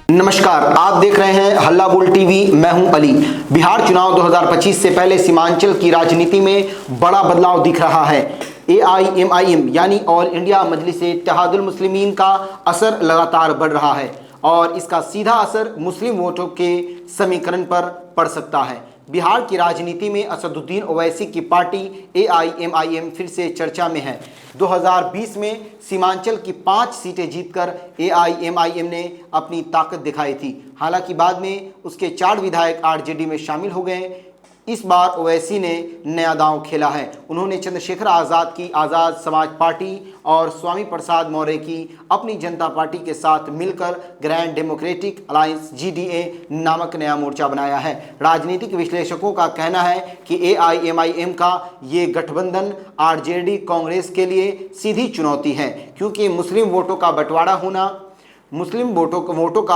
नमस्कार, आप देख रहे हैं हल्ला बोल टीवी। मैं हूं अली। बिहार चुनाव 2025 से पहले सीमांचल की राजनीति में बड़ा बदलाव दिख रहा है। AIMIM यानी ऑल इंडिया मजलिस-ए-इत्तेहादुल मुस्लिमीन का असर लगातार बढ़ रहा है और इसका सीधा असर मुस्लिम वोटों के समीकरण पर पड़ सकता है। बिहार की राजनीति में असदुद्दीन ओवैसी की पार्टी AIMIM फिर से चर्चा में है। 2020 में सीमांचल की 5 सीटें जीतकर AIMIM ने अपनी ताकत दिखाई थी। हालांकि बाद में उसके 4 विधायक RJD में शामिल हो गए। इस बार ओवैसी ने नया दांव खेला है। उन्होंने चंद्रशेखर आज़ाद की आज़ाद समाज पार्टी और स्वामी प्रसाद मौर्य की अपनी जनता पार्टी के साथ मिलकर ग्रैंड डेमोक्रेटिक अलायंस GDA नामक नया मोर्चा बनाया है। राजनीतिक विश्लेषकों का कहना है कि AIMIM का ये गठबंधन RJD कांग्रेस के लिए सीधी चुनौती है, क्योंकि मुस्लिम वोटों का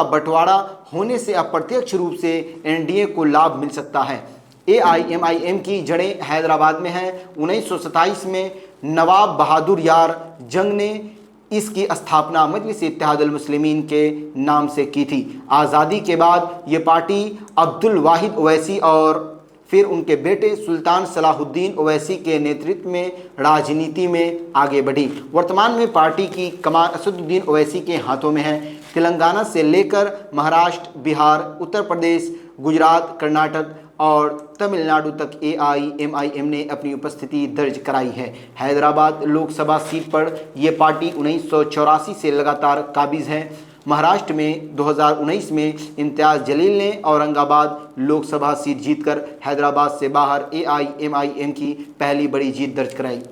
बंटवारा होने से अप्रत्यक्ष रूप से NDA को लाभ मिल सकता है। AIMIM की जड़ें हैदराबाद में हैं। 1927 में नवाब बहादुर यार जंग ने इसकी स्थापना मजलिस-ए-इत्तेहादुल मुस्लिमीन के नाम से की थी। आज़ादी के बाद ये पार्टी अब्दुल वाहिद ओवैसी और फिर उनके बेटे सुल्तान सलाहुद्दीन ओवैसी के नेतृत्व में राजनीति में आगे बढ़ी। वर्तमान में पार्टी की कमान असदुद्दीन ओवैसी के हाथों में है। तेलंगाना से लेकर महाराष्ट्र, बिहार, उत्तर प्रदेश, गुजरात, कर्नाटक और तमिलनाडु तक AIMIM ने अपनी उपस्थिति दर्ज कराई है। हैदराबाद लोकसभा सीट पर यह पार्टी 1984 से लगातार काबिज है। महाराष्ट्र में 2019 में इम्तियाज़ जलील ने औरंगाबाद लोकसभा सीट जीतकर हैदराबाद से बाहर AIMIM की पहली बड़ी जीत दर्ज कराई।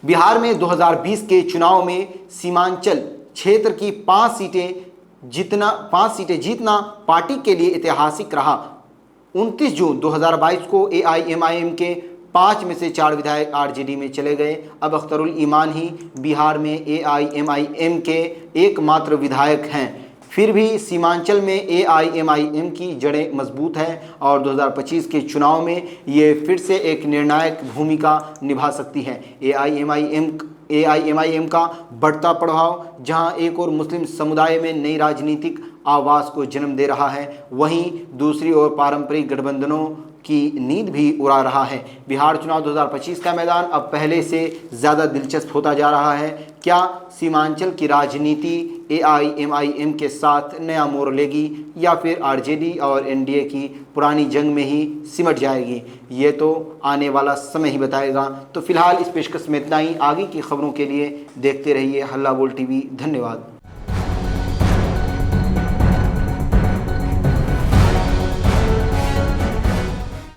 बिहार में 2020 के चुनाव में सीमांचल क्षेत्र की 5 सीटें जीतना पार्टी के लिए ऐतिहासिक रहा। 29 जून 2022 को AIMIM के 5 में से 4 विधायक RJD में चले गए। अब अख्तरुल ईमान ही बिहार में AIMIM के एकमात्र विधायक हैं। फिर भी सीमांचल में AIMIM की जड़ें मजबूत हैं और 2025 के चुनाव में ये फिर से एक निर्णायक भूमिका निभा सकती है। AIMIM का बढ़ता प्रभाव जहां एक और मुस्लिम समुदाय में नई राजनीतिक आवाज़ को जन्म दे रहा है, वहीं दूसरी ओर पारंपरिक गठबंधनों की नींद भी उड़ा रहा है। बिहार चुनाव 2025 का मैदान अब पहले से ज़्यादा दिलचस्प होता जा रहा है। क्या सीमांचल की राजनीति AIMIM के साथ नया मोड़ लेगी या फिर RJD और NDA की पुरानी जंग में ही सिमट जाएगी? ये तो आने वाला समय ही बताएगा। तो फिलहाल इस पेशकश में इतना ही। आगे की खबरों के लिए देखते रहिए हल्ला बोल टीवी। धन्यवाद।